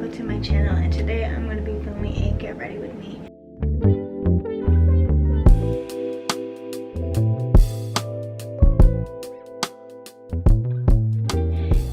back to my channel, and today I'm going to be filming a get ready with me.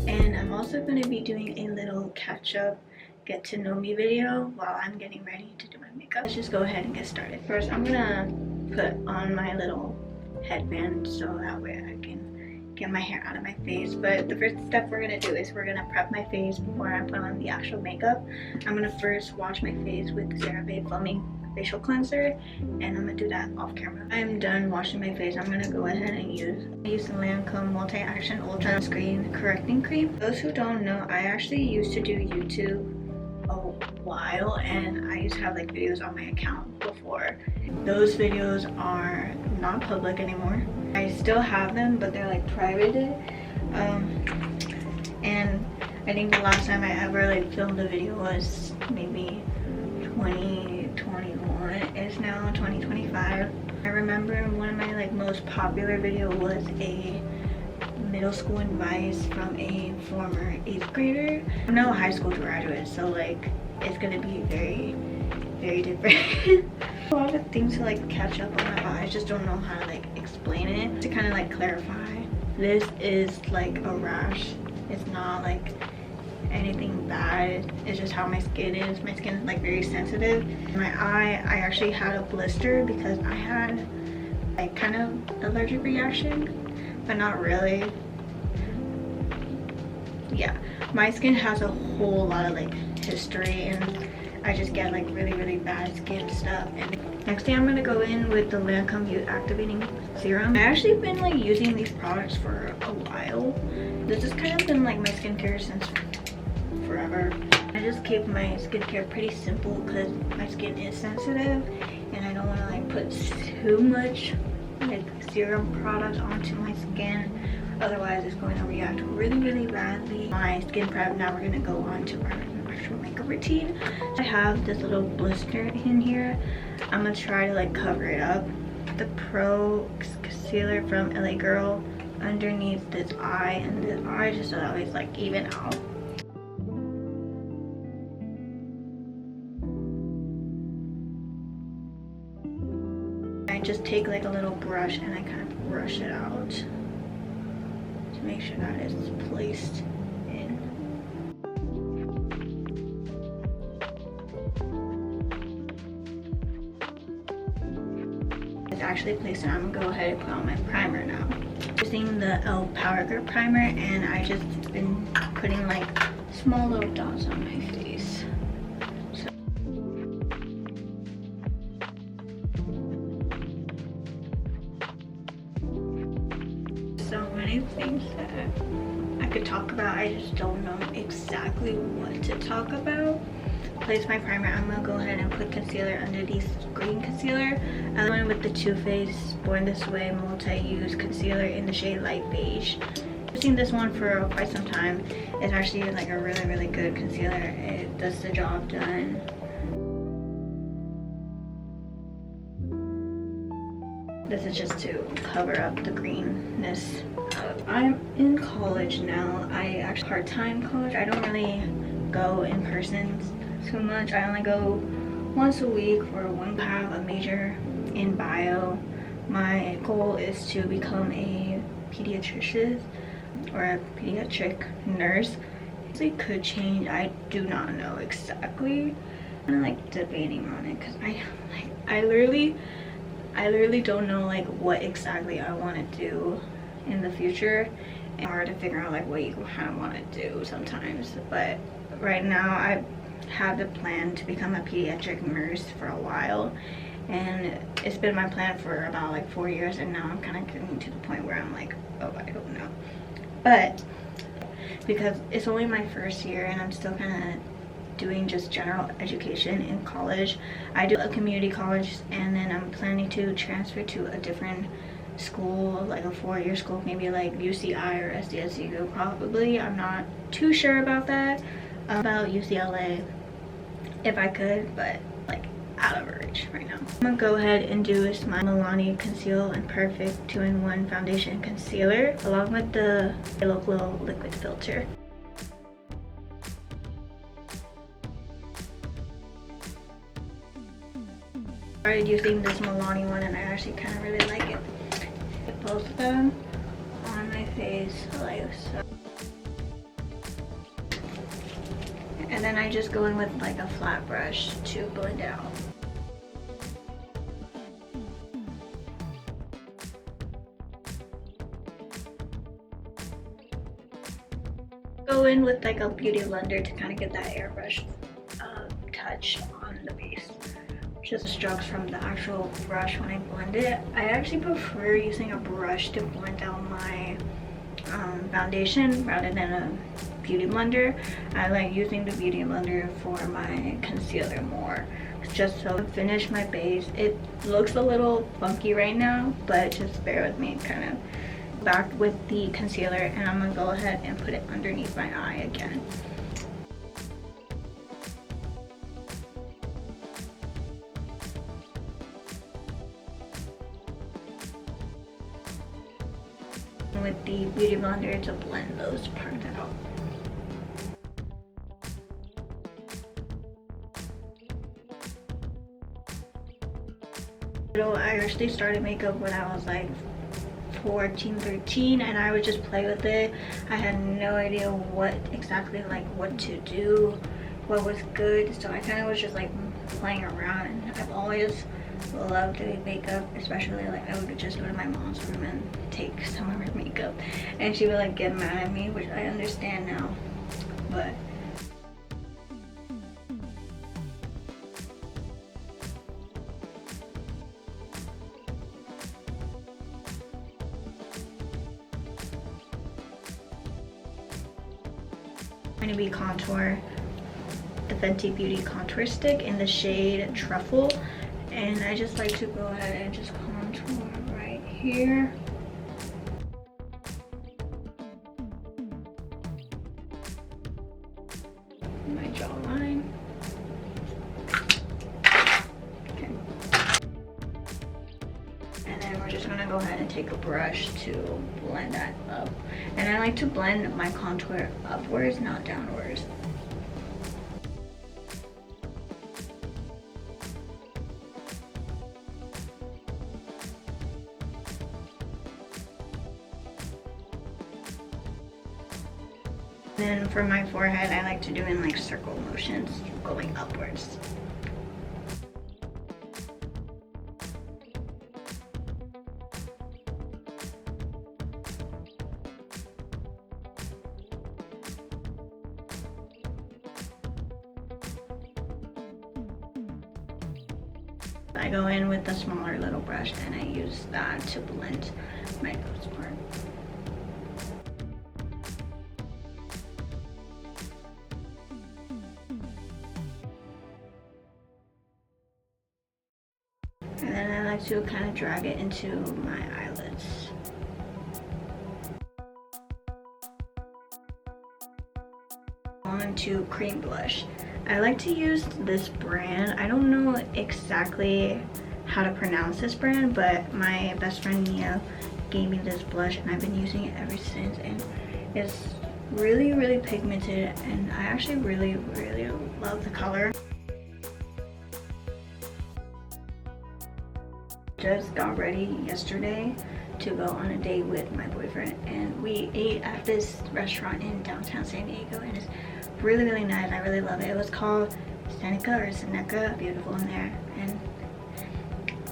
And I'm also going to be doing a little catch up get to know me video while I'm getting ready to do my makeup. Let's just go ahead and get started. First I'm gonna put on my little headband so that way I can get my hair out of my face. But the first step we're gonna do is we're gonna prep my face before I put on the actual makeup. I'm gonna first wash my face with the CeraVe foaming facial cleanser, and I'm gonna do that off camera. I'm done washing my face. I'm gonna go ahead and use the Lancôme multi-action ultra screen correcting cream. Those who don't know, I actually used to do YouTube a while, and I used to have like videos on my account before. Those videos are not public anymore. I still have them, but they're like private. And I think the last time I ever like filmed a video was maybe 2021. It's now 2025. I remember one of my like most popular video was a middle school advice from a former 8th grader. I'm now a high school graduate, so like it's gonna be very different. A lot of things to like catch up on, but I just don't know how to like explain it. To kind of like clarify, this is like a rash. It's not like anything bad, it's just how my skin is. My skin is like very sensitive. My eye, I actually had a blister because I had like kind of allergic reaction, but not really. Yeah, my skin has a whole lot of like history, and I just get like really bad skin stuff. And next thing I'm gonna go in with the Lancôme Youth Activating Serum. I actually been like using these products for a while. This has kind of been like my skincare since forever. I just keep my skincare pretty simple because my skin is sensitive, and I don't want to like put too much like serum products onto my skin, otherwise it's going to react really badly. My skin prep. Now we're going to go on to our actual makeup routine. I have this little blister in here. I'm going to try to like cover it up. The Pro concealer from LA Girl underneath this eye and this eye, just so that it's like even out. I just take like a little brush and I kind of brush it out to make sure that it's placed in. It's actually placed in. I'm gonna go ahead and put on my primer now. Using the e.l.f. Power Grip Primer, and I just been putting like small little dots on my face. So many things that I could talk about. I just don't know exactly what to talk about. Place my primer. I'm gonna go ahead and put concealer underneath green concealer. I went with the Too Faced Born This Way multi-use concealer in the shade light beige. I've seen this one for quite some time. It's actually like a really good concealer. It does the job done. This is just to cover up the greenness. I'm in college now. I actually part-time college. I don't really go in person too much. I only go once a week for one. I have a major in bio. My goal is to become a pediatrician or a pediatric nurse. It could change. I do not know exactly. I'm like debating on it because I literally don't know like what exactly I want to do in the future. It's hard to figure out like what you kind of want to do sometimes, but right now I have the plan to become a pediatric nurse for a while, and it's been my plan for about like 4 years, and now I'm kind of getting to the point where I'm like, oh, I don't know. But because it's only my first year and I'm still kind of doing just general education in college. I do a community college, and then I'm planning to transfer to a different school, like a 4-year school, maybe like UCI or SDSU probably. I'm not too sure about that. About UCLA if I could, but like out of reach right now. I'm gonna go ahead and do is my Milani Conceal and Perfect 2-in-1 foundation concealer along with the Yellow Glow liquid filter. Started using this Milani one and I actually kind of really like it. Put both of them on my face like so. And then I just go in with like a flat brush to blend it out. Go in with like a beauty blender to kind of get that airbrush touch on the base. Just strokes from the actual brush when I blend it. I actually prefer using a brush to blend out my foundation rather than a beauty blender. I like using the beauty blender for my concealer more, just so I finish my base. It looks a little funky right now, but just bear with me. Kind of back with the concealer, and I'm gonna go ahead and put it underneath my eye again. With the beauty blender to blend those parts out. I actually started makeup when I was like 14, 13, and I would just play with it. I had no idea what exactly, like what to do, what was good, so I kind of was just like playing around. And I've always loved doing makeup, especially like I would just go to my mom's room and take some of her makeup, and she would like get mad at me, which I understand now, but I'm going to be contour the Fenty Beauty contour stick in the shade Truffle, and I just like to go ahead and just contour right here. My jawline. Okay. And then we're just gonna go ahead and take a brush to blend that up. And I like to blend my contour upwards, not downwards. Then for my forehead, I like to do in like circle motions going upwards. I go in with a smaller little brush and I use that to blend my nose part. And then I like to kind of drag it into my eyelids. On to cream blush. I like to use this brand. I don't know exactly how to pronounce this brand, but my best friend Nia gave me this blush and I've been using it ever since, and it's really, really pigmented, and I actually really, really love the color. Just got ready yesterday to go on a date with my boyfriend, and we ate at this restaurant in downtown San Diego, and it's really, really nice. I really love it. It was called Seneca, beautiful in there, and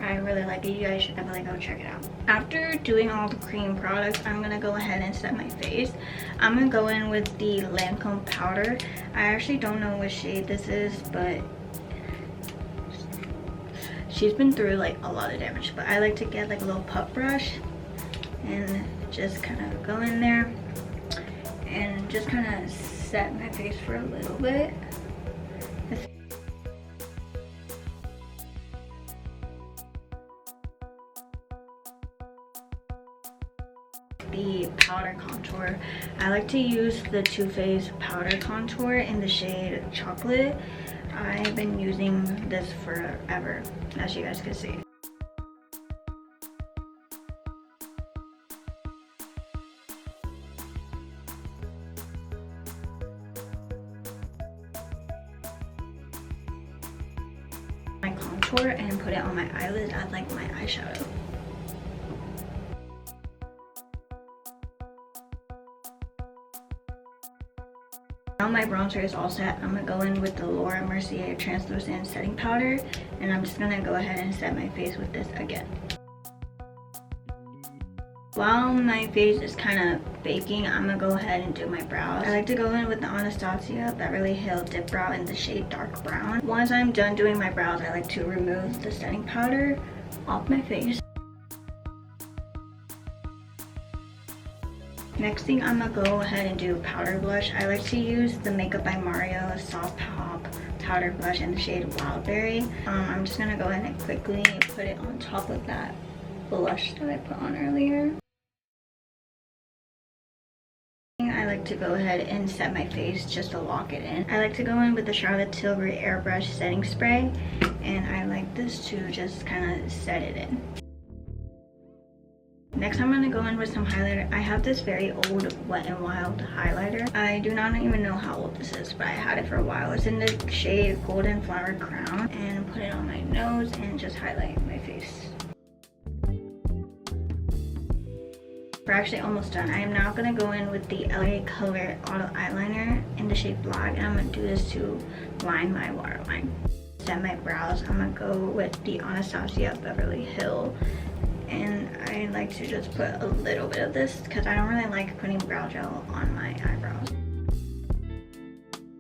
I really like it. You guys should definitely go check it out. After doing all the cream products, I'm gonna go ahead and set my face. I'm gonna go in with the Lancôme powder. I actually don't know what shade this is, but she's been through like a lot of damage, but I like to get like a little puff brush and just kind of go in there and just kind of set my face for a little bit. The powder contour, I like to use the Too Faced powder contour in the shade Chocolate. I've been using this forever, as you guys can see. My contour contour and put it on my eyelids as like my eyeshadow. Now my bronzer is all set. I'm gonna go in with the Mercier translucent setting powder, and I'm just gonna go ahead and set my face with this again. While my face is kind of baking, I'm gonna go ahead and do my brows. I like to go in with the Anastasia Beverly Hills Dip Brow in the shade dark brown. Once I'm done doing my brows, I like to remove the setting powder off my face. Next thing, I'm gonna go ahead and do powder blush. I like to use the Makeup by Mario Soft Pop powder blush in the shade Wildberry. I'm just gonna go ahead and quickly put it on top of that blush that I put on earlier. I like to go ahead and set my face just to lock it in. I like to go in with the Charlotte Tilbury Airbrush Setting Spray, and I like this to just kind of set it in. Next, I'm going to go in with some highlighter. I have this very old Wet n Wild highlighter. I do not even know how old this is, but I had it for a while. It's in the shade Golden Flower Crown, and put it on my nose and just highlight my face. We're actually almost done. I am now going to go in with the LA Color Auto Eyeliner in the shade Black, and I'm going to do this to line my waterline. Set my brows. I'm going to go with the Anastasia Beverly Hills, and I like to just put a little bit of this because I don't really like putting brow gel on my eyebrows.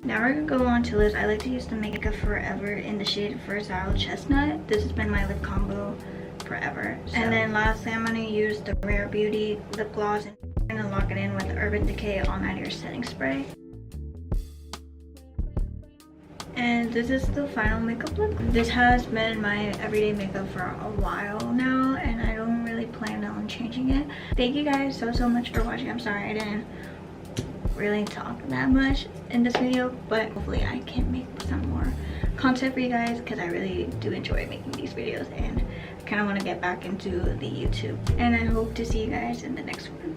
Now we're going to go on to lips. I like to use the Makeup Forever in the shade Versatile Chestnut. This has been my lip combo forever. So. And then lastly, I'm going to use the Rare Beauty lip gloss and I'm going to lock it in with the Urban Decay All Nighter Setting Spray. And this is the final makeup look. This has been my everyday makeup for a while now, and I don't really plan on changing it. Thank you guys so much for watching. I'm sorry I didn't really talk that much in this video, but hopefully I can make some more content for you guys because I really do enjoy making these videos, and I kind of want to get back into the YouTube. And I hope to see you guys in the next one.